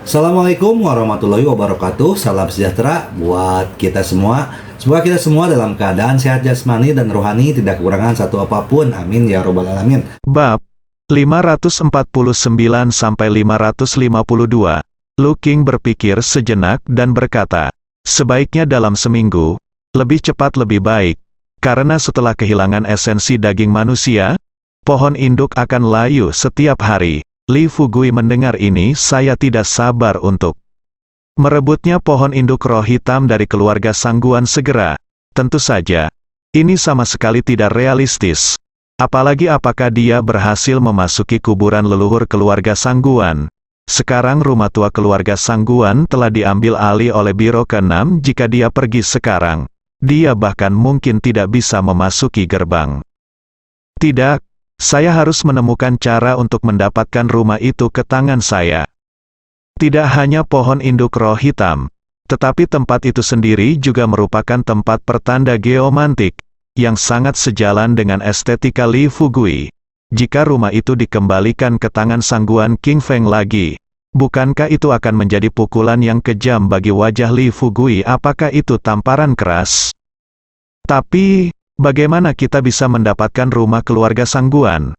Assalamualaikum warahmatullahi wabarakatuh. Salam sejahtera buat kita semua. Semoga kita semua dalam keadaan sehat jasmani dan rohani, tidak kekurangan satu apapun. Amin ya robbal alamin. Bab 549-552. Lu King berpikir sejenak dan berkata, sebaiknya dalam seminggu, lebih cepat lebih baik, karena setelah kehilangan esensi daging manusia, pohon induk akan layu setiap hari. Li Fugui mendengar ini, saya tidak sabar untuk merebutnya pohon induk roh hitam dari keluarga Sangguan segera. Tentu saja, ini sama sekali tidak realistis. Apalagi apakah dia berhasil memasuki kuburan leluhur keluarga Sangguan. Sekarang rumah tua keluarga Sangguan telah diambil alih oleh Biro ke-6. Jika dia pergi sekarang, dia bahkan mungkin tidak bisa memasuki gerbang. Tidak, saya harus menemukan cara untuk mendapatkan rumah itu ke tangan saya. Tidak hanya pohon induk roh hitam, tetapi tempat itu sendiri juga merupakan tempat pertanda geomantik, yang sangat sejalan dengan estetika Li Fugui. Jika rumah itu dikembalikan ke tangan Sangguan King Feng lagi, bukankah itu akan menjadi pukulan yang kejam bagi wajah Li Fugui? Apakah itu tamparan keras? Tapi, bagaimana kita bisa mendapatkan rumah keluarga Sangguan?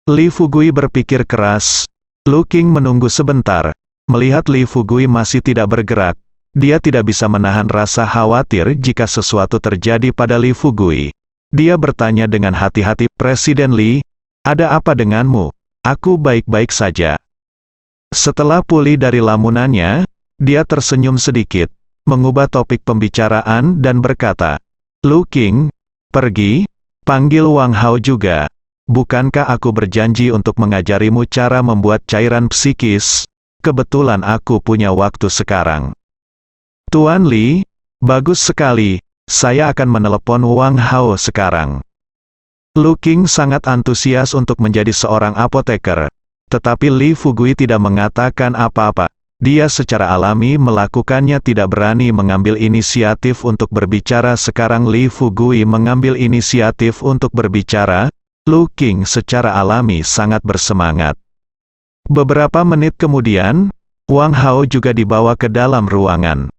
Li Fugui berpikir keras. Lu King menunggu sebentar. Melihat Li Fugui masih tidak bergerak, dia tidak bisa menahan rasa khawatir jika sesuatu terjadi pada Li Fugui. Dia bertanya dengan hati-hati, Presiden Li, ada apa denganmu? Aku baik-baik saja. Setelah pulih dari lamunannya, dia tersenyum sedikit, mengubah topik pembicaraan dan berkata, Lu King, pergi, panggil Wang Hao juga. Bukankah aku berjanji untuk mengajarimu cara membuat cairan psikis? Kebetulan aku punya waktu sekarang. Tuan Li, bagus sekali, saya akan menelepon Wang Hao sekarang. Lu King sangat antusias untuk menjadi seorang apoteker, tetapi Li Fugui tidak mengatakan apa-apa. Dia secara alami melakukannya, tidak berani mengambil inisiatif untuk berbicara. Sekarang Li Fugui mengambil inisiatif untuk berbicara. Lu King secara alami sangat bersemangat. Beberapa menit kemudian, Wang Hao juga dibawa ke dalam ruangan.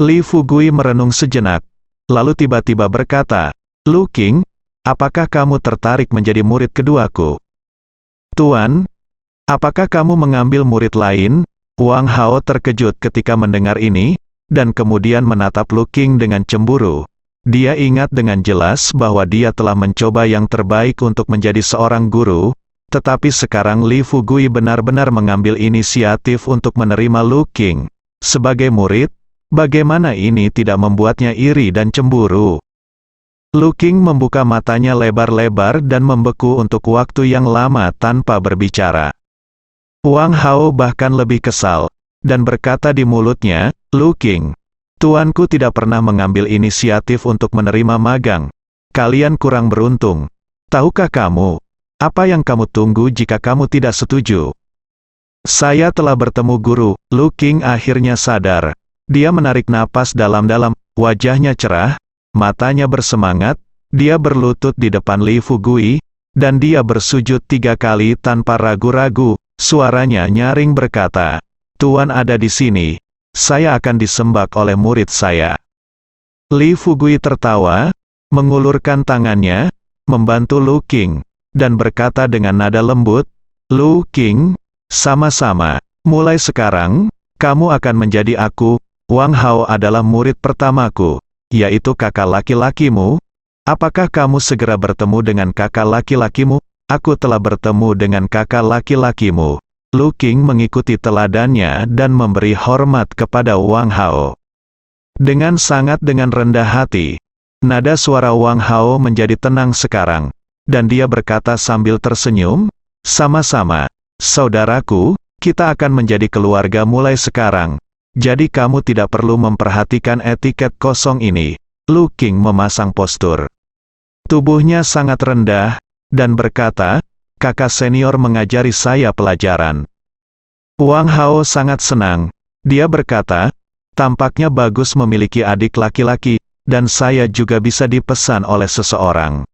Li Fugui merenung sejenak, lalu tiba-tiba berkata, Lu King, apakah kamu tertarik menjadi murid keduaku? Tuan, apakah kamu mengambil murid lain? Wang Hao terkejut ketika mendengar ini, dan kemudian menatap Lu King dengan cemburu. Dia ingat dengan jelas bahwa dia telah mencoba yang terbaik untuk menjadi seorang guru, tetapi sekarang Li Fugui benar-benar mengambil inisiatif untuk menerima Lu King sebagai murid. Bagaimana ini tidak membuatnya iri dan cemburu? Lu King membuka matanya lebar-lebar dan membeku untuk waktu yang lama tanpa berbicara. Wang Hao bahkan lebih kesal, dan berkata di mulutnya, Lu King, tuanku tidak pernah mengambil inisiatif untuk menerima magang. Kalian kurang beruntung. Tahukah kamu, apa yang kamu tunggu jika kamu tidak setuju? Saya telah bertemu guru. Lu King akhirnya sadar. Dia menarik napas dalam-dalam, wajahnya cerah, matanya bersemangat, dia berlutut di depan Li Fugui, dan dia bersujud 3 kali tanpa ragu-ragu. Suaranya nyaring berkata, Tuan ada di sini, saya akan disembah oleh murid saya. Li Fugui tertawa, mengulurkan tangannya, membantu Lu King, dan berkata dengan nada lembut, Lu King, sama-sama, mulai sekarang, kamu akan menjadi aku. Wang Hao adalah murid pertamaku, yaitu kakak laki-lakimu. Apakah kamu segera bertemu dengan kakak laki-lakimu? Aku telah bertemu dengan kakak laki-lakimu. Lu King mengikuti teladannya dan memberi hormat kepada Wang Hao. Dengan rendah hati, nada suara Wang Hao menjadi tenang sekarang, dan dia berkata sambil tersenyum, sama-sama, saudaraku, kita akan menjadi keluarga mulai sekarang. Jadi kamu tidak perlu memperhatikan etiket kosong ini. Lu King memasang postur. Tubuhnya sangat rendah, dan berkata, kakak senior mengajari saya pelajaran. Wang Hao sangat senang. Dia berkata, tampaknya bagus memiliki adik laki-laki, dan saya juga bisa dipesan oleh seseorang.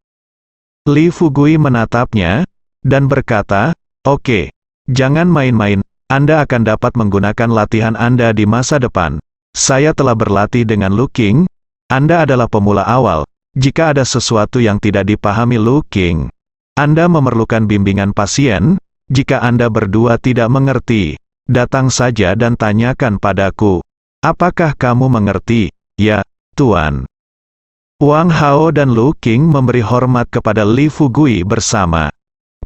Li Fugui menatapnya, dan berkata, oke, jangan main-main, Anda akan dapat menggunakan latihan Anda di masa depan. Saya telah berlatih dengan Lu King. Anda adalah pemula awal. Jika ada sesuatu yang tidak dipahami Lu King, Anda memerlukan bimbingan pasien. Jika Anda berdua tidak mengerti, datang saja dan tanyakan padaku. Apakah kamu mengerti? Ya, Tuan. Wang Hao dan Lu King memberi hormat kepada Li Fugui bersama.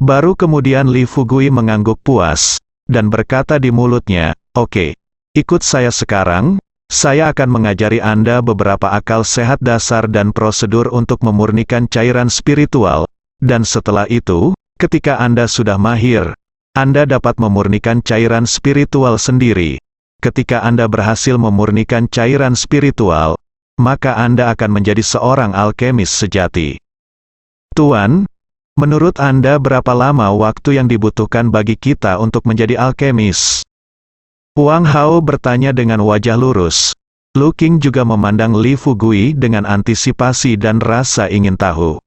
Baru kemudian Li Fugui mengangguk puas, dan berkata di mulutnya, "Oke, ikut saya sekarang. Saya akan mengajari Anda beberapa akal sehat dasar dan prosedur untuk memurnikan cairan spiritual, dan setelah itu, ketika Anda sudah mahir, Anda dapat memurnikan cairan spiritual sendiri. Ketika Anda berhasil memurnikan cairan spiritual, maka Anda akan menjadi seorang alkemis sejati." Tuan, menurut Anda berapa lama waktu yang dibutuhkan bagi kita untuk menjadi alkemis? Wang Hao bertanya dengan wajah lurus. Lu King juga memandang Li Fugui dengan antisipasi dan rasa ingin tahu.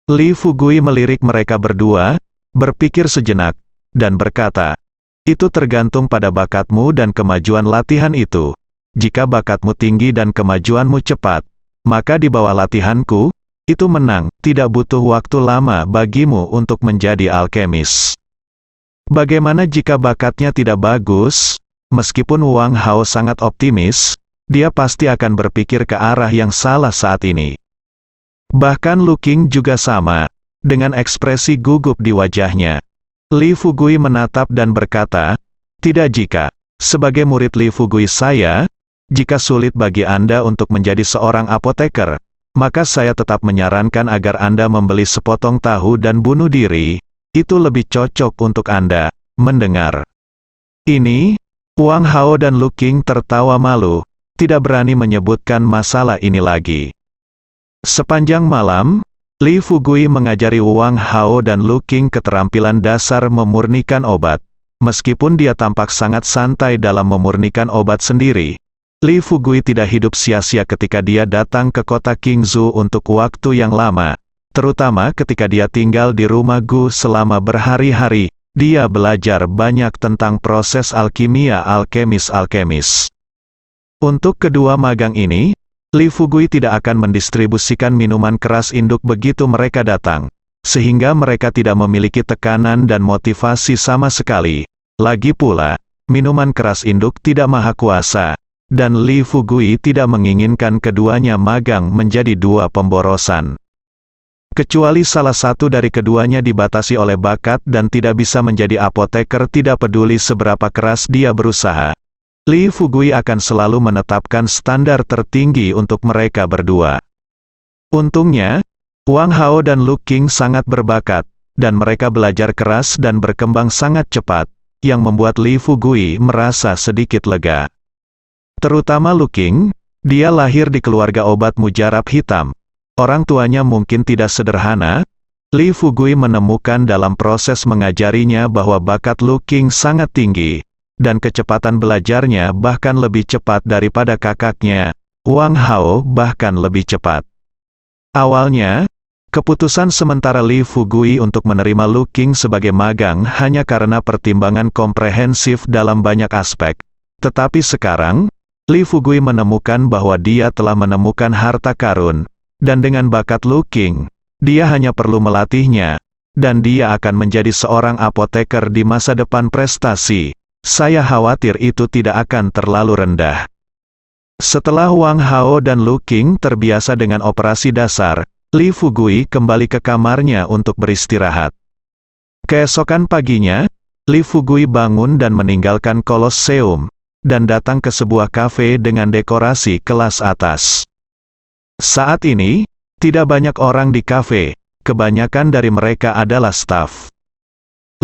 Li Fugui melirik mereka berdua, berpikir sejenak, dan berkata, "Itu tergantung pada bakatmu dan kemajuan latihan itu. Jika bakatmu tinggi dan kemajuanmu cepat, maka di bawah latihanku, itu menang, tidak butuh waktu lama bagimu untuk menjadi alkemis. Bagaimana jika bakatnya tidak bagus?" Meskipun Wang Hao sangat optimis, dia pasti akan berpikir ke arah yang salah saat ini. Bahkan Lu King juga sama, dengan ekspresi gugup di wajahnya. Li Fugui menatap dan berkata, "Tidak jika, sebagai murid Li Fugui saya, jika sulit bagi Anda untuk menjadi seorang apoteker, maka saya tetap menyarankan agar Anda membeli sepotong tahu dan bunuh diri, itu lebih cocok untuk Anda." Mendengar ini, Wang Hao dan Lu King tertawa malu, tidak berani menyebutkan masalah ini lagi. Sepanjang malam, Li Fugui mengajari Wang Hao dan Lu King keterampilan dasar memurnikan obat. Meskipun dia tampak sangat santai dalam memurnikan obat sendiri, Li Fugui tidak hidup sia-sia ketika dia datang ke kota Qingzhou untuk waktu yang lama, terutama ketika dia tinggal di rumah Gu selama berhari-hari. Dia belajar banyak tentang proses alkimia alkemis-alkemis. Untuk kedua magang ini, Li Fugui tidak akan mendistribusikan minuman keras induk begitu mereka datang, sehingga mereka tidak memiliki tekanan dan motivasi sama sekali. Lagi pula, minuman keras induk tidak maha kuasa, dan Li Fugui tidak menginginkan keduanya magang menjadi dua pemborosan. Kecuali salah satu dari keduanya dibatasi oleh bakat dan tidak bisa menjadi apoteker, tidak peduli seberapa keras dia berusaha, Li Fugui akan selalu menetapkan standar tertinggi untuk mereka berdua. Untungnya, Wang Hao dan Lu King sangat berbakat, dan mereka belajar keras dan berkembang sangat cepat, yang membuat Li Fugui merasa sedikit lega. Terutama Lu King, dia lahir di keluarga obat mujarab hitam. Orang tuanya mungkin tidak sederhana. Li Fugui menemukan dalam proses mengajarinya bahwa bakat Lu King sangat tinggi, dan kecepatan belajarnya bahkan lebih cepat daripada kakaknya, Wang Hao bahkan lebih cepat. Awalnya, keputusan sementara Li Fugui untuk menerima Lu King sebagai magang hanya karena pertimbangan komprehensif dalam banyak aspek. Tetapi sekarang, Li Fugui menemukan bahwa dia telah menemukan harta karun, dan dengan bakat Lu King, dia hanya perlu melatihnya, dan dia akan menjadi seorang apoteker di masa depan. Prestasi, saya khawatir itu tidak akan terlalu rendah. Setelah Wang Hao dan Lu King terbiasa dengan operasi dasar, Li Fugui kembali ke kamarnya untuk beristirahat. Keesokan paginya, Li Fugui bangun dan meninggalkan Kolosseum, dan datang ke sebuah kafe dengan dekorasi kelas atas. Saat ini, tidak banyak orang di kafe, kebanyakan dari mereka adalah staf.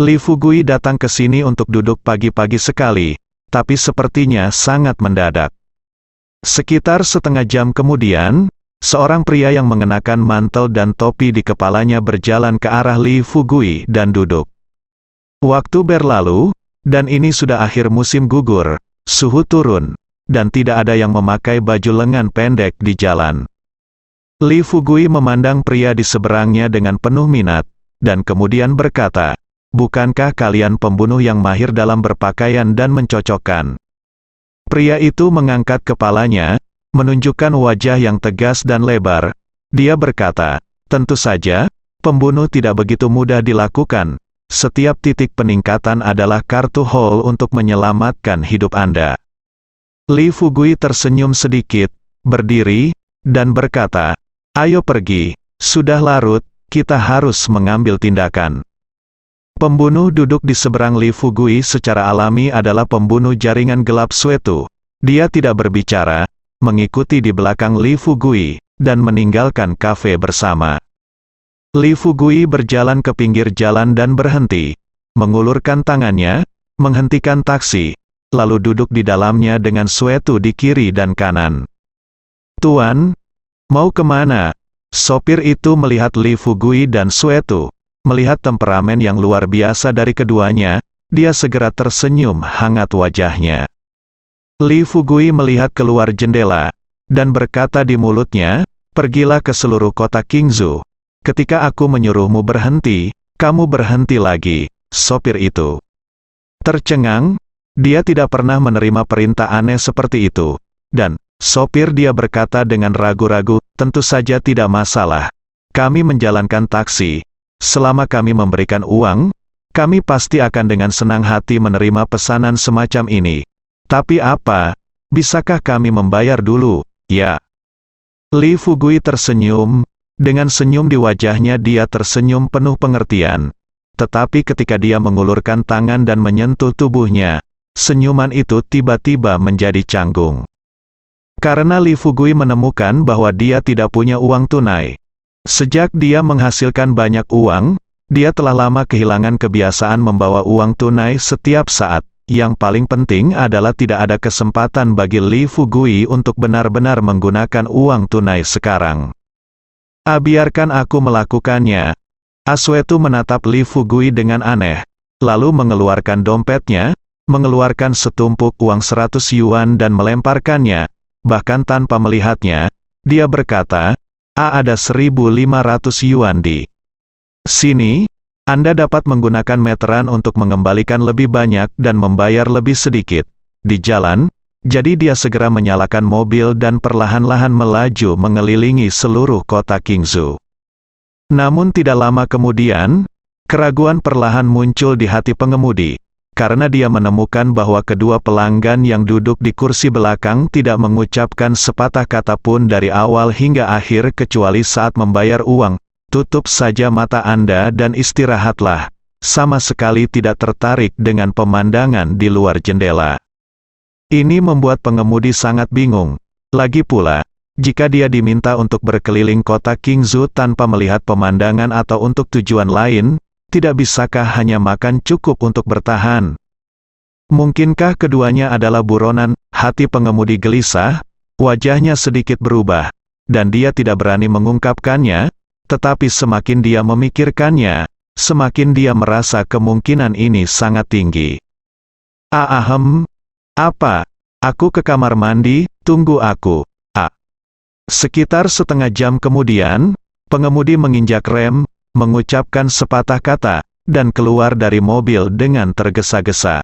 Li Fugui datang ke sini untuk duduk pagi-pagi sekali, tapi sepertinya sangat mendadak. Sekitar setengah jam kemudian, seorang pria yang mengenakan mantel dan topi di kepalanya berjalan ke arah Li Fugui dan duduk. Waktu berlalu, dan ini sudah akhir musim gugur, suhu turun, dan tidak ada yang memakai baju lengan pendek di jalan. Li Fugui memandang pria di seberangnya dengan penuh minat, dan kemudian berkata, bukankah kalian pembunuh yang mahir dalam berpakaian dan mencocokkan? Pria itu mengangkat kepalanya, menunjukkan wajah yang tegas dan lebar. Dia berkata, tentu saja, pembunuh tidak begitu mudah dilakukan. Setiap titik peningkatan adalah kartu haul untuk menyelamatkan hidup Anda. Li Fugui tersenyum sedikit, berdiri, dan berkata, ayo pergi, sudah larut, kita harus mengambil tindakan. Pembunuh duduk di seberang Li Fugui secara alami adalah pembunuh jaringan gelap Suetu. Dia tidak berbicara, mengikuti di belakang Li Fugui, dan meninggalkan kafe bersama. Li Fugui berjalan ke pinggir jalan dan berhenti, mengulurkan tangannya, menghentikan taksi, lalu duduk di dalamnya dengan Suetu di kiri dan kanan. Tuan, mau kemana? Sopir itu melihat Li Fugui dan Suetu. Melihat temperamen yang luar biasa dari keduanya, dia segera tersenyum hangat wajahnya. Li Fugui melihat keluar jendela, dan berkata di mulutnya, pergilah ke seluruh kota Qingzhou. Ketika aku menyuruhmu berhenti, kamu berhenti lagi, sopir itu. Tercengang, dia tidak pernah menerima perintah aneh seperti itu. Dan, sopir dia berkata dengan ragu-ragu, tentu saja tidak masalah. Kami menjalankan taksi. Selama kami memberikan uang, kami pasti akan dengan senang hati menerima pesanan semacam ini. Tapi apa? Bisakah kami membayar dulu? Ya. Li Fugui tersenyum. Dengan senyum di wajahnya dia tersenyum penuh pengertian. Tetapi ketika dia mengulurkan tangan dan menyentuh tubuhnya, senyuman itu tiba-tiba menjadi canggung. Karena Li Fugui menemukan bahwa dia tidak punya uang tunai. Sejak dia menghasilkan banyak uang, dia telah lama kehilangan kebiasaan membawa uang tunai setiap saat. Yang paling penting adalah tidak ada kesempatan bagi Li Fugui untuk benar-benar menggunakan uang tunai sekarang. Biarkan aku melakukannya. Suetu menatap Li Fugui dengan aneh, lalu mengeluarkan dompetnya, mengeluarkan setumpuk uang 100 yuan dan melemparkannya. Bahkan tanpa melihatnya, dia berkata, ada 1.500 yuan di sini. Anda dapat menggunakan meteran untuk mengembalikan lebih banyak dan membayar lebih sedikit. Di jalan, jadi dia segera menyalakan mobil dan perlahan-lahan melaju mengelilingi seluruh kota Qingzhou. Namun tidak lama kemudian, keraguan perlahan muncul di hati pengemudi, karena dia menemukan bahwa kedua pelanggan yang duduk di kursi belakang tidak mengucapkan sepatah kata pun dari awal hingga akhir kecuali saat membayar uang. Tutup saja mata Anda dan istirahatlah. Sama sekali tidak tertarik dengan pemandangan di luar jendela. Ini membuat pengemudi sangat bingung. Lagi pula, jika dia diminta untuk berkeliling kota Qingzhou tanpa melihat pemandangan atau untuk tujuan lain, tidak bisakah hanya makan cukup untuk bertahan? Mungkinkah keduanya adalah buronan? Hati pengemudi gelisah, wajahnya sedikit berubah, dan dia tidak berani mengungkapkannya, tetapi semakin dia memikirkannya, semakin dia merasa kemungkinan ini sangat tinggi. Apa? Aku ke kamar mandi, tunggu aku. Sekitar setengah jam kemudian, pengemudi menginjak rem, mengucapkan sepatah kata, dan keluar dari mobil dengan tergesa-gesa.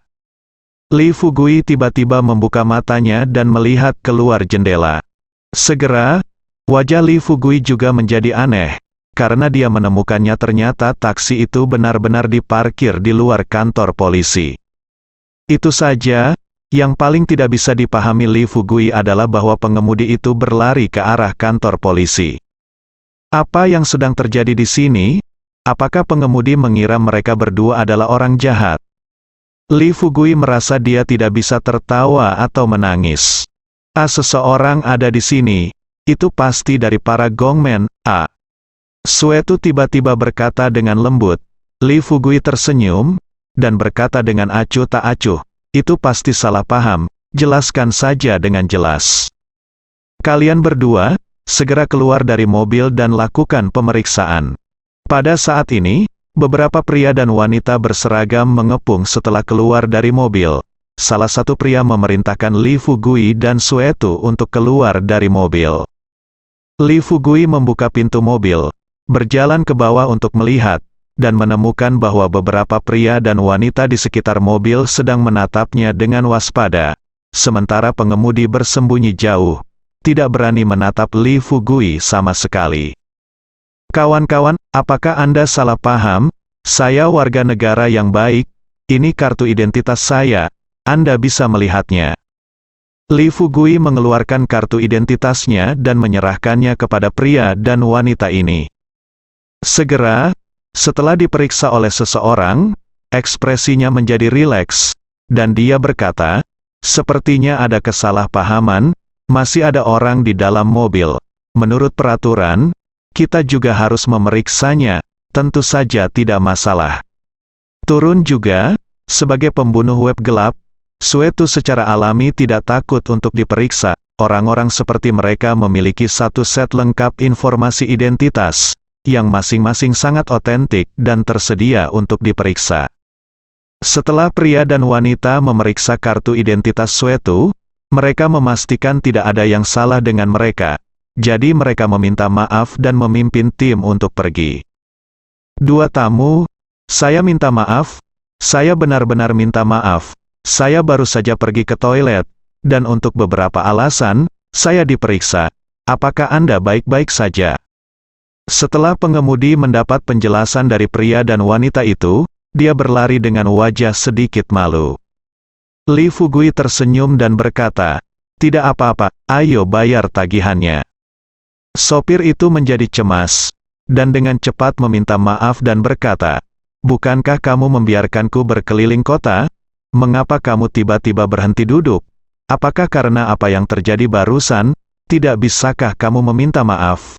Li Fugui tiba-tiba membuka matanya dan melihat keluar jendela. Segera, wajah Li Fugui juga menjadi aneh, karena dia menemukannya ternyata taksi itu benar-benar diparkir di luar kantor polisi. Itu saja. Yang paling tidak bisa dipahami Li Fugui adalah bahwa pengemudi itu berlari ke arah kantor polisi. Apa yang sedang terjadi di sini? Apakah pengemudi mengira mereka berdua adalah orang jahat? Li Fugui merasa dia tidak bisa tertawa atau menangis. Seseorang ada di sini. Itu pasti dari para gongmen. Suetu tiba-tiba berkata dengan lembut. Li Fugui tersenyum, dan berkata dengan acuh tak acuh. Itu pasti salah paham, jelaskan saja dengan jelas. Kalian berdua, segera keluar dari mobil dan lakukan pemeriksaan. Pada saat ini, beberapa pria dan wanita berseragam mengepung setelah keluar dari mobil. Salah satu pria memerintahkan Li Fugui dan Suetu untuk keluar dari mobil. Li Fugui membuka pintu mobil, berjalan ke bawah untuk melihat, dan menemukan bahwa beberapa pria dan wanita di sekitar mobil sedang menatapnya dengan waspada. Sementara pengemudi bersembunyi jauh, tidak berani menatap Li Fugui sama sekali. Kawan-kawan, apakah Anda salah paham? Saya warga negara yang baik, ini kartu identitas saya, Anda bisa melihatnya. Li Fugui mengeluarkan kartu identitasnya dan menyerahkannya kepada pria dan wanita ini. Segera, setelah diperiksa oleh seseorang, ekspresinya menjadi rileks, dan dia berkata, "Sepertinya ada kesalahpahaman, masih ada orang di dalam mobil. Menurut peraturan, kita juga harus memeriksanya, tentu saja tidak masalah." Turun juga, sebagai pembunuh web gelap, Suetu secara alami tidak takut untuk diperiksa. Orang-orang seperti mereka memiliki satu set lengkap informasi identitas, yang masing-masing sangat otentik dan tersedia untuk diperiksa. Setelah pria dan wanita memeriksa kartu identitas Suetu, mereka memastikan tidak ada yang salah dengan mereka. Jadi mereka meminta maaf dan memimpin tim untuk pergi. Dua tamu, saya minta maaf, saya benar-benar minta maaf, saya baru saja pergi ke toilet, dan untuk beberapa alasan, saya diperiksa. Apakah Anda baik-baik saja? Setelah pengemudi mendapat penjelasan dari pria dan wanita itu, dia berlari dengan wajah sedikit malu. Li Fugui tersenyum dan berkata, "Tidak apa-apa, ayo bayar tagihannya." Sopir itu menjadi cemas, dan dengan cepat meminta maaf dan berkata, "Bukankah kamu membiarkanku berkeliling kota? Mengapa kamu tiba-tiba berhenti duduk? Apakah karena apa yang terjadi barusan? Tidak bisakah kamu meminta maaf?"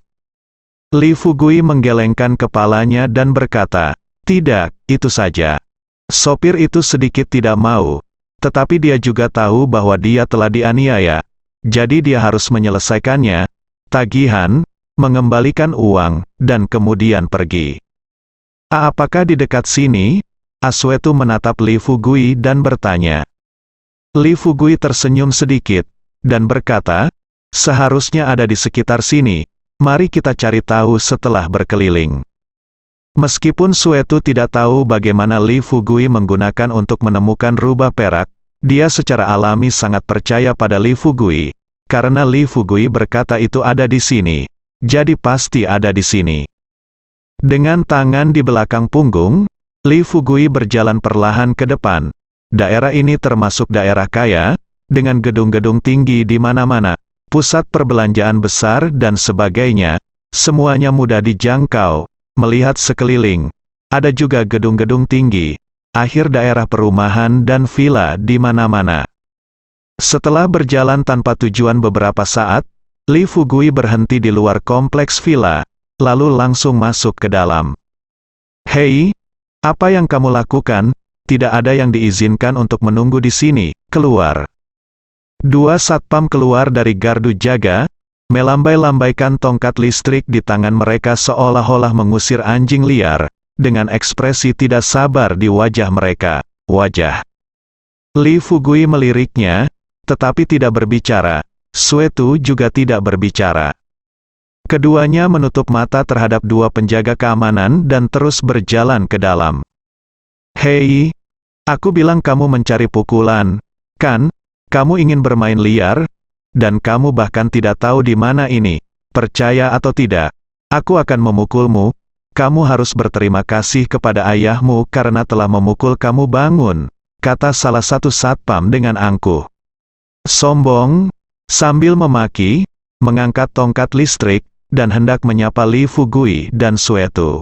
Li Fugui menggelengkan kepalanya dan berkata, "Tidak, itu saja." Sopir itu sedikit tidak mau, tetapi dia juga tahu bahwa dia telah dianiaya, jadi dia harus menyelesaikannya, tagihan, mengembalikan uang, dan kemudian pergi. Apakah di dekat sini? Suetu menatap Li Fugui dan bertanya. Li Fugui tersenyum sedikit, dan berkata, "Seharusnya ada di sekitar sini. Mari kita cari tahu setelah berkeliling." Meskipun Suetu tidak tahu bagaimana Li Fugui menggunakan untuk menemukan rubah perak, dia secara alami sangat percaya pada Li Fugui, karena Li Fugui berkata itu ada di sini, jadi pasti ada di sini. Dengan tangan di belakang punggung, Li Fugui berjalan perlahan ke depan. Daerah ini termasuk daerah kaya, dengan gedung-gedung tinggi di mana-mana, pusat perbelanjaan besar dan sebagainya, semuanya mudah dijangkau. Melihat sekeliling, ada juga gedung-gedung tinggi, akhir daerah perumahan dan villa di mana-mana. Setelah berjalan tanpa tujuan beberapa saat, Li Fugui berhenti di luar kompleks villa, lalu langsung masuk ke dalam. "Hei, apa yang kamu lakukan? Tidak ada yang diizinkan untuk menunggu di sini, keluar." Dua satpam keluar dari gardu jaga, melambai-lambaikan tongkat listrik di tangan mereka seolah-olah mengusir anjing liar, dengan ekspresi tidak sabar di wajah mereka. Li Fugui meliriknya, tetapi tidak berbicara. Suetu juga tidak berbicara. Keduanya menutup mata terhadap dua penjaga keamanan dan terus berjalan ke dalam. "Hei, aku bilang kamu mencari pukulan, kan? Kamu ingin bermain liar? Dan kamu bahkan tidak tahu di mana ini. Percaya atau tidak, aku akan memukulmu. Kamu harus berterima kasih kepada ayahmu karena telah memukul kamu bangun," kata salah satu satpam dengan angkuh. Sombong, sambil memaki, mengangkat tongkat listrik, dan hendak menyapa Li Fugui dan Suetu.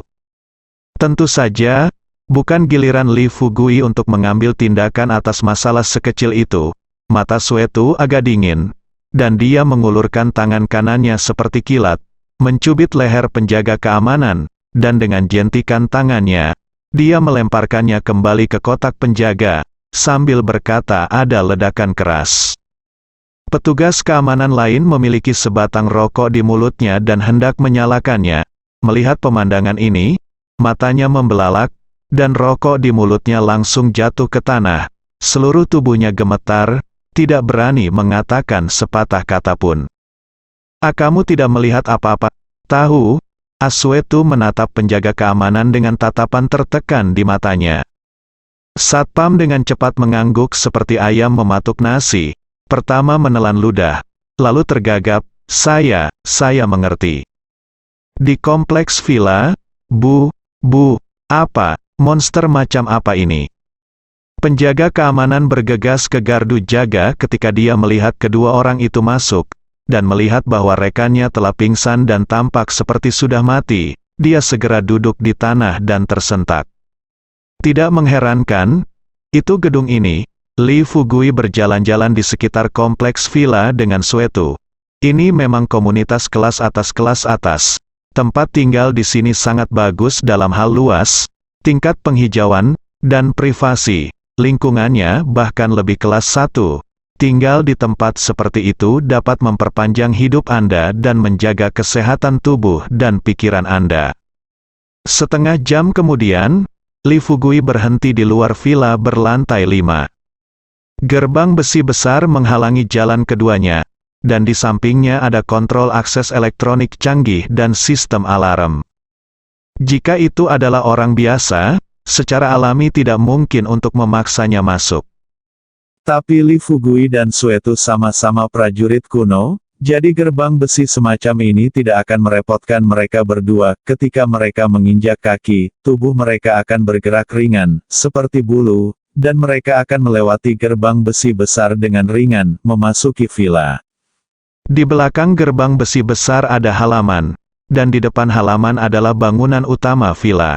Tentu saja, bukan giliran Li Fugui untuk mengambil tindakan atas masalah sekecil itu. Mata Suetu agak dingin, dan dia mengulurkan tangan kanannya seperti kilat, mencubit leher penjaga keamanan, dan dengan jentikan tangannya, dia melemparkannya kembali ke kotak penjaga, sambil berkata ada ledakan keras. Petugas keamanan lain memiliki sebatang rokok di mulutnya dan hendak menyalakannya. Melihat pemandangan ini, matanya membelalak, dan rokok di mulutnya langsung jatuh ke tanah. Seluruh tubuhnya gemetar, tidak berani mengatakan sepatah kata pun. Kamu tidak melihat apa-apa? Tahu, Asuetu menatap penjaga keamanan dengan tatapan tertekan di matanya. Satpam dengan cepat mengangguk seperti ayam mematuk nasi. Pertama menelan ludah, lalu tergagap, saya mengerti. Di kompleks villa, Bu, apa, monster macam apa ini? Penjaga keamanan bergegas ke gardu jaga ketika dia melihat kedua orang itu masuk, dan melihat bahwa rekannya telah pingsan dan tampak seperti sudah mati, dia segera duduk di tanah dan tersentak. Tidak mengherankan, itu gedung ini. Li Fugui berjalan-jalan di sekitar kompleks villa dengan Suetu. Ini memang komunitas kelas atas. Tempat tinggal di sini sangat bagus dalam hal luas, tingkat penghijauan, dan privasi. Lingkungannya bahkan lebih kelas 1. Tinggal di tempat seperti itu dapat memperpanjang hidup Anda dan menjaga kesehatan tubuh dan pikiran Anda. Setengah jam kemudian, Li Fugui berhenti di luar villa berlantai 5. Gerbang besi besar menghalangi jalan keduanya, dan di sampingnya ada kontrol akses elektronik canggih dan sistem alarm. Jika itu adalah orang biasa, secara alami tidak mungkin untuk memaksanya masuk. Tapi Li Fugui dan Suetu sama-sama prajurit kuno, jadi gerbang besi semacam ini tidak akan merepotkan mereka berdua. Ketika mereka menginjak kaki, tubuh mereka akan bergerak ringan, seperti bulu, dan mereka akan melewati gerbang besi besar dengan ringan, memasuki villa. Di belakang gerbang besi besar ada halaman, dan di depan halaman adalah bangunan utama villa.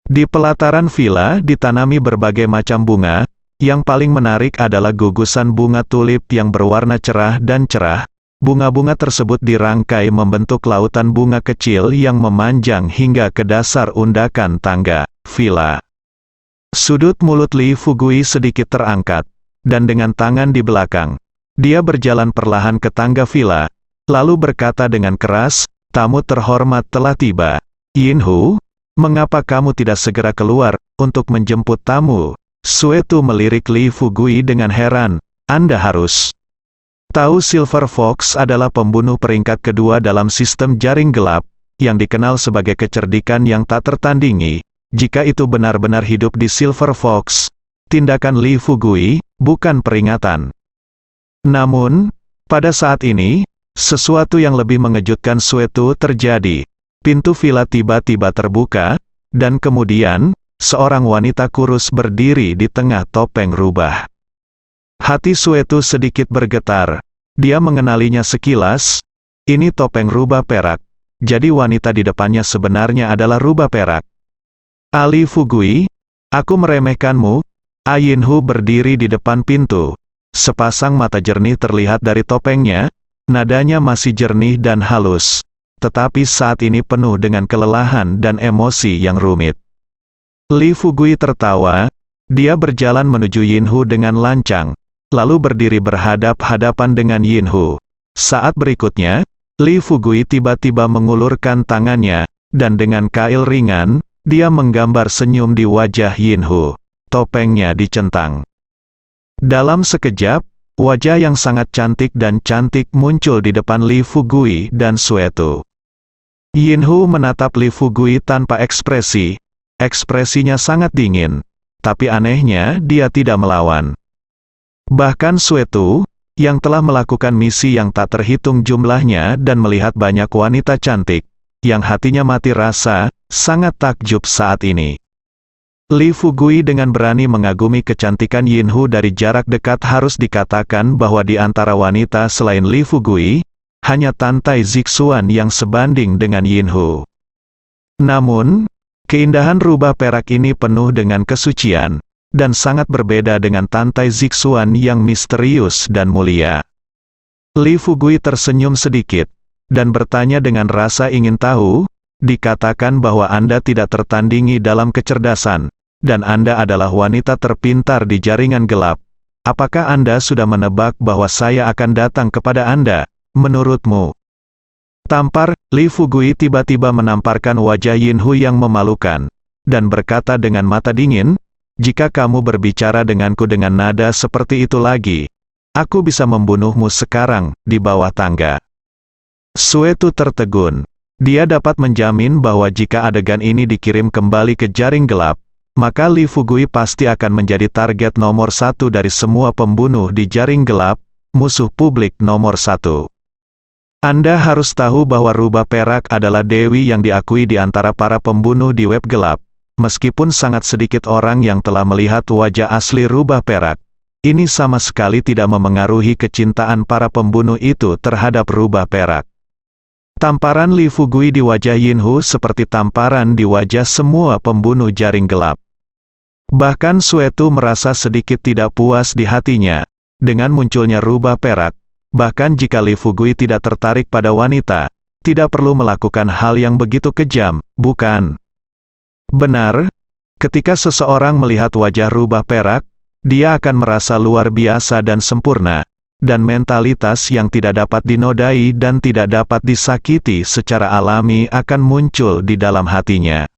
Di pelataran villa ditanami berbagai macam bunga, yang paling menarik adalah gugusan bunga tulip yang berwarna cerah dan cerah. Bunga-bunga tersebut dirangkai membentuk lautan bunga kecil yang memanjang hingga ke dasar undakan tangga villa. Sudut mulut Li Fugui sedikit terangkat, dan dengan tangan di belakang, dia berjalan perlahan ke tangga villa, lalu berkata dengan keras, "Tamu terhormat telah tiba. Yinhu, mengapa kamu tidak segera keluar untuk menjemput tamu?" Suetu melirik Li Fugui dengan heran, "Anda harus tahu Silver Fox adalah pembunuh peringkat kedua dalam sistem jaring gelap, yang dikenal sebagai kecerdikan yang tak tertandingi. Jika itu benar-benar hidup di Silver Fox, tindakan Li Fugui bukan peringatan." Namun, pada saat ini, sesuatu yang lebih mengejutkan Suetu terjadi. Pintu villa tiba-tiba terbuka, dan kemudian, seorang wanita kurus berdiri di tengah topeng rubah. Hati Suetu sedikit bergetar. Dia mengenalinya sekilas. Ini topeng rubah perak. Jadi wanita di depannya sebenarnya adalah rubah perak. "Ali Fugui, aku meremehkanmu." Yinhu berdiri di depan pintu. Sepasang mata jernih terlihat dari topengnya. Nadanya masih jernih dan halus, tetapi saat ini penuh dengan kelelahan dan emosi yang rumit. Li Fugui tertawa. Dia berjalan menuju Yinhu dengan lancang, lalu berdiri berhadap-hadapan dengan Yinhu. Saat berikutnya, Li Fugui tiba-tiba mengulurkan tangannya, dan dengan kail ringan, dia menggambar senyum di wajah Yinhu. Topengnya dicentang. Dalam sekejap, wajah yang sangat cantik dan cantik muncul di depan Li Fugui dan Suetu. Yinhu menatap Li Fugui tanpa ekspresi. Ekspresinya sangat dingin, tapi anehnya dia tidak melawan. Bahkan Suetu, yang telah melakukan misi yang tak terhitung jumlahnya dan melihat banyak wanita cantik, yang hatinya mati rasa, sangat takjub saat ini. Li Fugui dengan berani mengagumi kecantikan Yinhu dari jarak dekat. Harus dikatakan bahwa di antara wanita selain Li Fugui, hanya Tantai Zixuan yang sebanding dengan Yinhu. Namun, keindahan rubah perak ini penuh dengan kesucian, dan sangat berbeda dengan Tantai Zixuan yang misterius dan mulia. Li Fugui tersenyum sedikit, dan bertanya dengan rasa ingin tahu. "Dikatakan bahwa Anda tidak tertandingi dalam kecerdasan, dan Anda adalah wanita terpintar di jaringan gelap. Apakah Anda sudah menebak bahwa saya akan datang kepada Anda, menurutmu?" Tampar, Li Fugui tiba-tiba menamparkan wajah Yinhu yang memalukan, dan berkata dengan mata dingin, "Jika kamu berbicara denganku dengan nada seperti itu lagi, aku bisa membunuhmu sekarang, di bawah tangga." Suetu tertegun. Dia dapat menjamin bahwa jika adegan ini dikirim kembali ke jaring gelap, maka Li Fugui pasti akan menjadi target nomor 1 dari semua pembunuh di jaring gelap, musuh publik nomor 1. Anda harus tahu bahwa rubah perak adalah dewi yang diakui di antara para pembunuh di web gelap. Meskipun sangat sedikit orang yang telah melihat wajah asli rubah perak, ini sama sekali tidak memengaruhi kecintaan para pembunuh itu terhadap rubah perak. Tamparan Li Fugui di wajah Yinhu seperti tamparan di wajah semua pembunuh jaring gelap. Bahkan Suetu merasa sedikit tidak puas di hatinya dengan munculnya rubah perak. Bahkan jika Li Fugui tidak tertarik pada wanita, tidak perlu melakukan hal yang begitu kejam, bukan? Benar, ketika seseorang melihat wajah rubah perak, dia akan merasa luar biasa dan sempurna, dan mentalitas yang tidak dapat dinodai dan tidak dapat disakiti secara alami akan muncul di dalam hatinya.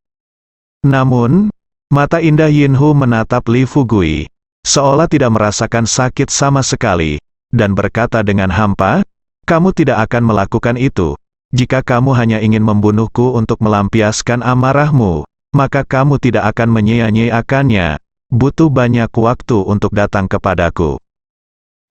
Namun, mata indah Yinhu menatap Li Fugui, seolah tidak merasakan sakit sama sekali, dan berkata dengan hampa, "Kamu tidak akan melakukan itu. Jika kamu hanya ingin membunuhku untuk melampiaskan amarahmu, maka kamu tidak akan menyia-nyiakannya. Butuh banyak waktu untuk datang kepadaku."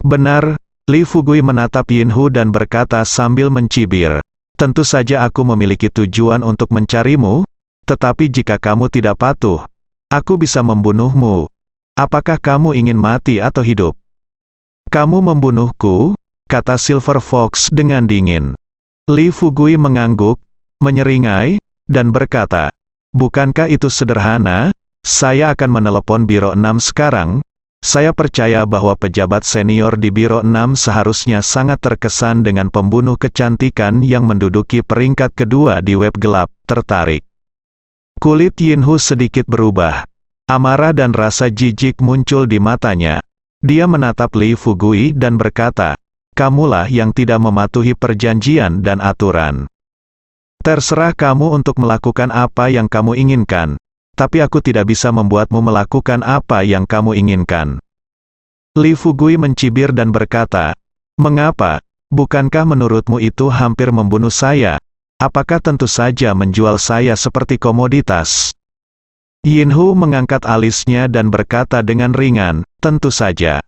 Benar, Li Fugui menatap Yinhu dan berkata sambil mencibir, "Tentu saja aku memiliki tujuan untuk mencarimu, tetapi jika kamu tidak patuh, aku bisa membunuhmu. Apakah kamu ingin mati atau hidup?" "Kamu membunuhku?" kata Silver Fox dengan dingin. Li Fugui mengangguk, menyeringai, dan berkata, "Bukankah itu sederhana? Saya akan menelepon Biro 6 sekarang. Saya percaya bahwa pejabat senior di Biro 6 seharusnya sangat terkesan dengan pembunuh kecantikan yang menduduki peringkat kedua di web gelap, tertarik." Kulit Yinhu sedikit berubah. Amarah dan rasa jijik muncul di matanya. Dia menatap Li Fugui dan berkata, "Kamulah yang tidak mematuhi perjanjian dan aturan. Terserah kamu untuk melakukan apa yang kamu inginkan, tapi aku tidak bisa membuatmu melakukan apa yang kamu inginkan." Li Fugui mencibir dan berkata, "Mengapa? Bukankah menurutmu itu hampir membunuh saya? Apakah tentu saja menjual saya seperti komoditas?" Yinhu mengangkat alisnya dan berkata dengan ringan, "Tentu saja."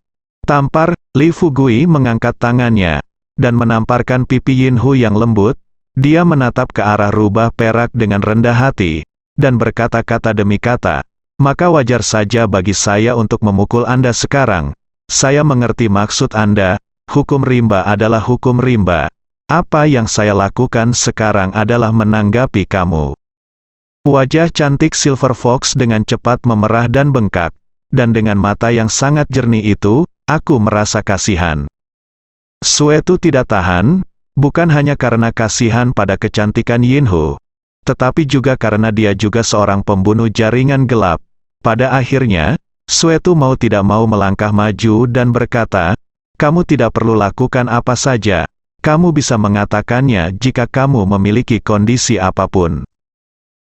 Tampar, Li Fugui mengangkat tangannya, dan menamparkan pipi Yinhu yang lembut. Dia menatap ke arah rubah perak dengan rendah hati, dan berkata-kata demi kata, "Maka wajar saja bagi saya untuk memukul Anda sekarang. Saya mengerti maksud Anda, hukum rimba adalah hukum rimba. Apa yang saya lakukan sekarang adalah menanggapi kamu." Wajah cantik Silver Fox dengan cepat memerah dan bengkak, dan dengan mata yang sangat jernih itu, aku merasa kasihan. Suetu tidak tahan, bukan hanya karena kasihan pada kecantikan Yinhu, tetapi juga karena dia juga seorang pembunuh jaringan gelap. Pada akhirnya, Suetu mau tidak mau melangkah maju dan berkata, "Kamu tidak perlu lakukan apa saja. Kamu bisa mengatakannya jika kamu memiliki kondisi apapun."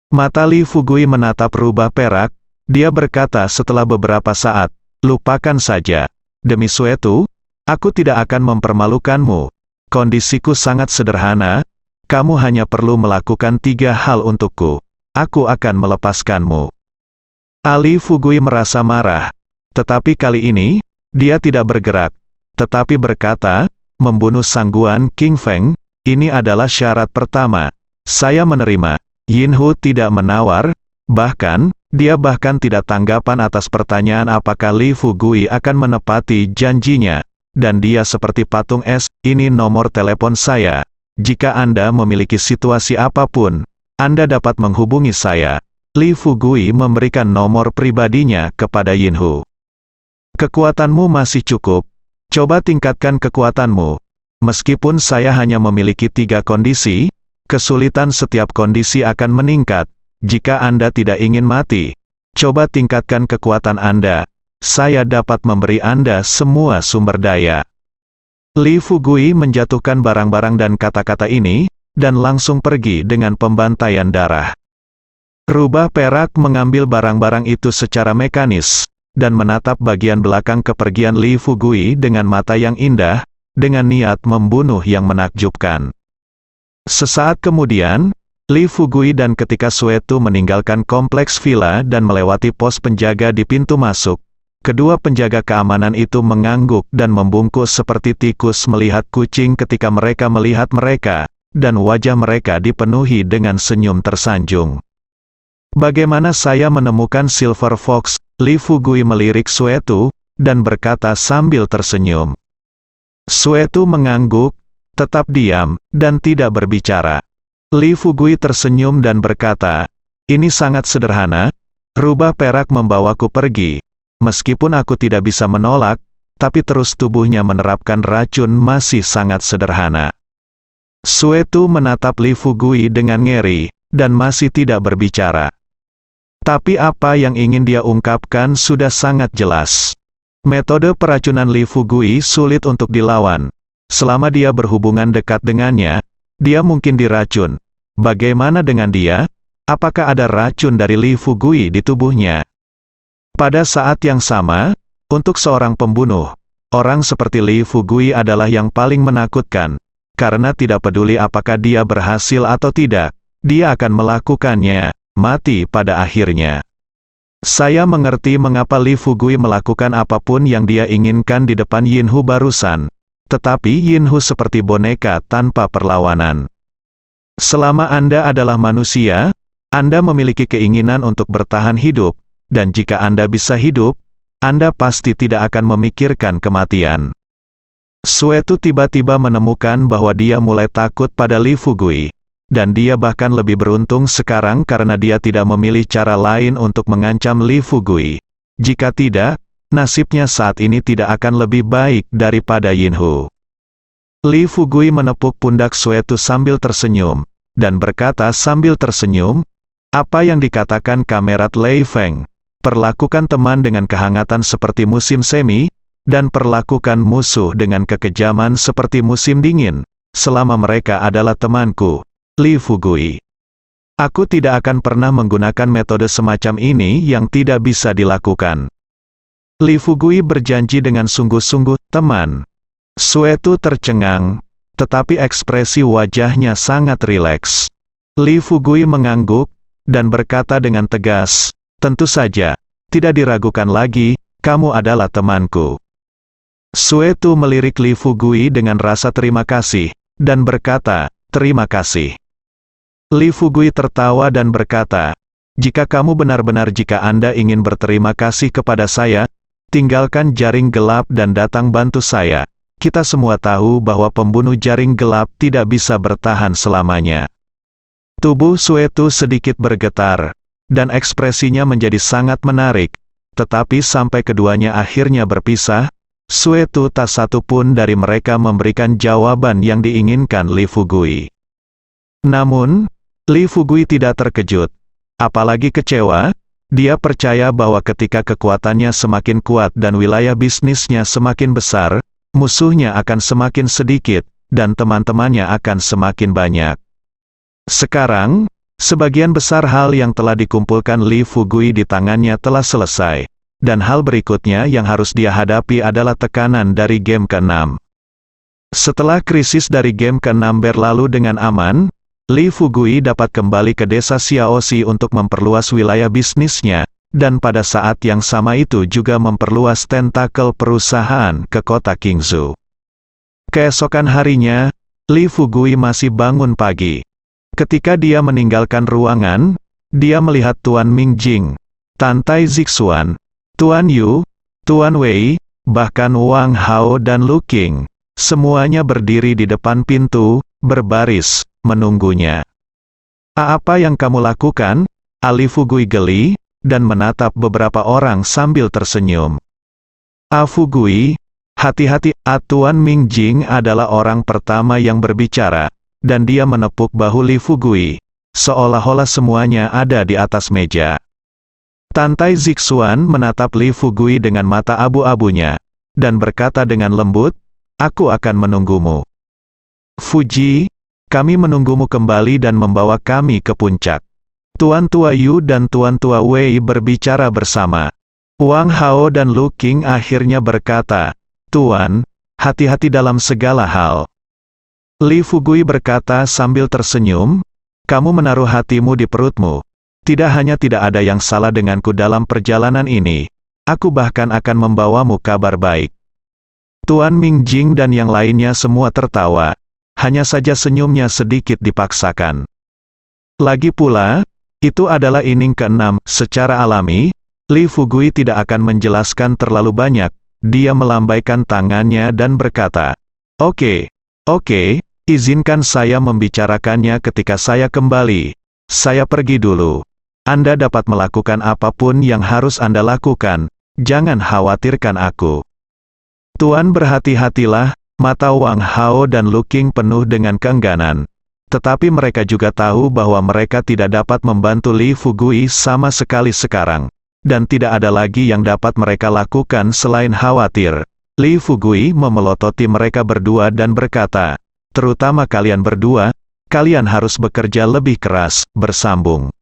Mata Li Fugui menatap rubah perak. Dia berkata setelah beberapa saat, "Lupakan saja. Demi Suetu, aku tidak akan mempermalukanmu. Kondisiku sangat sederhana. Kamu hanya perlu melakukan 3 hal untukku. Aku akan melepaskanmu." Ali Fugui merasa marah. Tetapi kali ini, dia tidak bergerak. Tetapi berkata, "Membunuh sangguan King Feng, ini adalah syarat pertama. Saya menerima." Yinhu tidak menawar, bahkan, dia bahkan tidak tanggapan atas pertanyaan apakah Li Fugui akan menepati janjinya. Dan dia seperti patung es, "Ini nomor telepon saya. Jika Anda memiliki situasi apapun, Anda dapat menghubungi saya." Li Fugui memberikan nomor pribadinya kepada Yinhu. "Kekuatanmu masih cukup. Coba tingkatkan kekuatanmu. Meskipun saya hanya memiliki 3 kondisi, kesulitan setiap kondisi akan meningkat. Jika Anda tidak ingin mati, coba tingkatkan kekuatan Anda. Saya dapat memberi Anda semua sumber daya." Li Fugui menjatuhkan barang-barang dan kata-kata ini, dan langsung pergi dengan pembantaian darah. Rubah perak mengambil barang-barang itu secara mekanis, dan menatap bagian belakang kepergian Li Fugui dengan mata yang indah, dengan niat membunuh yang menakjubkan. Sesaat kemudian, Li Fugui dan ketika Suetu meninggalkan kompleks villa dan melewati pos penjaga di pintu masuk, kedua penjaga keamanan itu mengangguk dan membungkuk seperti tikus melihat kucing ketika mereka melihat mereka, dan wajah mereka dipenuhi dengan senyum tersanjung. Bagaimana saya menemukan Silver Fox? Li Fugui melirik Suetu, dan berkata sambil tersenyum. Suetu mengangguk, tetap diam, dan tidak berbicara. Li Fugui tersenyum dan berkata, ini sangat sederhana, rubah perak membawaku pergi. Meskipun aku tidak bisa menolak, tapi terus tubuhnya menerapkan racun masih sangat sederhana. Suetu menatap Li Fugui dengan ngeri, dan masih tidak berbicara. Tapi apa yang ingin dia ungkapkan sudah sangat jelas. Metode peracunan Li Fugui sulit untuk dilawan. Selama dia berhubungan dekat dengannya, dia mungkin diracun. Bagaimana dengan dia? Apakah ada racun dari Li Fugui di tubuhnya? Pada saat yang sama, untuk seorang pembunuh, orang seperti Li Fugui adalah yang paling menakutkan. Karena tidak peduli apakah dia berhasil atau tidak, dia akan melakukannya, mati pada akhirnya. Saya mengerti mengapa Li Fugui melakukan apapun yang dia inginkan di depan Yinhu barusan. Tetapi Yinhu seperti boneka tanpa perlawanan. Selama Anda adalah manusia, Anda memiliki keinginan untuk bertahan hidup, dan jika Anda bisa hidup, Anda pasti tidak akan memikirkan kematian. Suetu tiba-tiba menemukan bahwa dia mulai takut pada Li Fugui, dan dia bahkan lebih beruntung sekarang karena dia tidak memilih cara lain untuk mengancam Li Fugui. Jika tidak, nasibnya saat ini tidak akan lebih baik daripada Yinhu. Li Fugui menepuk pundak Suetu sambil tersenyum, dan berkata sambil tersenyum, apa yang dikatakan Kamerat Lei Feng, perlakukan teman dengan kehangatan seperti musim semi, dan perlakukan musuh dengan kekejaman seperti musim dingin, selama mereka adalah temanku, Li Fugui. Aku tidak akan pernah menggunakan metode semacam ini yang tidak bisa dilakukan. Li Fugui berjanji dengan sungguh-sungguh, teman. Suetu tercengang, tetapi ekspresi wajahnya sangat rileks. Li Fugui mengangguk, dan berkata dengan tegas, tentu saja, tidak diragukan lagi, kamu adalah temanku. Suetu melirik Li Fugui dengan rasa terima kasih, dan berkata, terima kasih. Li Fugui tertawa dan berkata, jika kamu benar-benar jika Anda ingin berterima kasih kepada saya, tinggalkan jaring gelap dan datang bantu saya. Kita semua tahu bahwa pembunuh jaring gelap tidak bisa bertahan selamanya. Tubuh Suetu sedikit bergetar, dan ekspresinya menjadi sangat menarik, tetapi sampai keduanya akhirnya berpisah, Suetu tak satu pun dari mereka memberikan jawaban yang diinginkan Li Fugui. Namun, Li Fugui tidak terkejut, apalagi kecewa. Dia percaya bahwa ketika kekuatannya semakin kuat dan wilayah bisnisnya semakin besar, musuhnya akan semakin sedikit, dan teman-temannya akan semakin banyak. Sekarang, sebagian besar hal yang telah dikumpulkan Li Fugui di tangannya telah selesai, dan hal berikutnya yang harus dia hadapi adalah tekanan dari game ke-6. Setelah krisis dari game ke-6 berlalu dengan aman, Li Fugui dapat kembali ke desa Xiaoxi untuk memperluas wilayah bisnisnya, dan pada saat yang sama itu juga memperluas tentakel perusahaan ke kota Qingzhou. Keesokan harinya, Li Fugui masih bangun pagi. Ketika dia meninggalkan ruangan, dia melihat Tuan Mingjing, Tan Tai Zixuan, Tuan Yu, Tuan Wei, bahkan Wang Hao dan Lu Qing, semuanya berdiri di depan pintu, berbaris, menunggunya. Apa yang kamu lakukan? Li Fugui geli, dan menatap beberapa orang sambil tersenyum. Fugui, hati-hati, Tuan Mingjing adalah orang pertama yang berbicara, dan dia menepuk bahu Li Fugui, seolah-olah semuanya ada di atas meja. Tan Tai Zixuan menatap Li Fugui dengan mata abu-abunya, dan berkata dengan lembut, aku akan menunggumu. Fuji, kami menunggumu kembali dan membawa kami ke puncak. Tuan Tua Yu dan Tuan Tua Wei berbicara bersama. Wang Hao dan Lu Qing akhirnya berkata, Tuan, hati-hati dalam segala hal. Li Fugui berkata sambil tersenyum, kamu menaruh hatimu di perutmu. Tidak hanya tidak ada yang salah denganku dalam perjalanan ini, aku bahkan akan membawamu kabar baik. Tuan Ming Jing dan yang lainnya semua tertawa, hanya saja senyumnya sedikit dipaksakan. Lagi pula, itu adalah ining ke-6, secara alami, Li Fugui tidak akan menjelaskan terlalu banyak, dia melambaikan tangannya dan berkata, Oke, izinkan saya membicarakannya ketika saya kembali. Saya pergi dulu. Anda dapat melakukan apapun yang harus Anda lakukan, jangan khawatirkan aku. Tuan berhati-hatilah, mata Wang Hao dan Lu Qing penuh dengan keengganan. Tetapi mereka juga tahu bahwa mereka tidak dapat membantu Li Fugui sama sekali sekarang. Dan tidak ada lagi yang dapat mereka lakukan selain khawatir. Li Fugui memelototi mereka berdua dan berkata, terutama kalian berdua, kalian harus bekerja lebih keras, bersambung.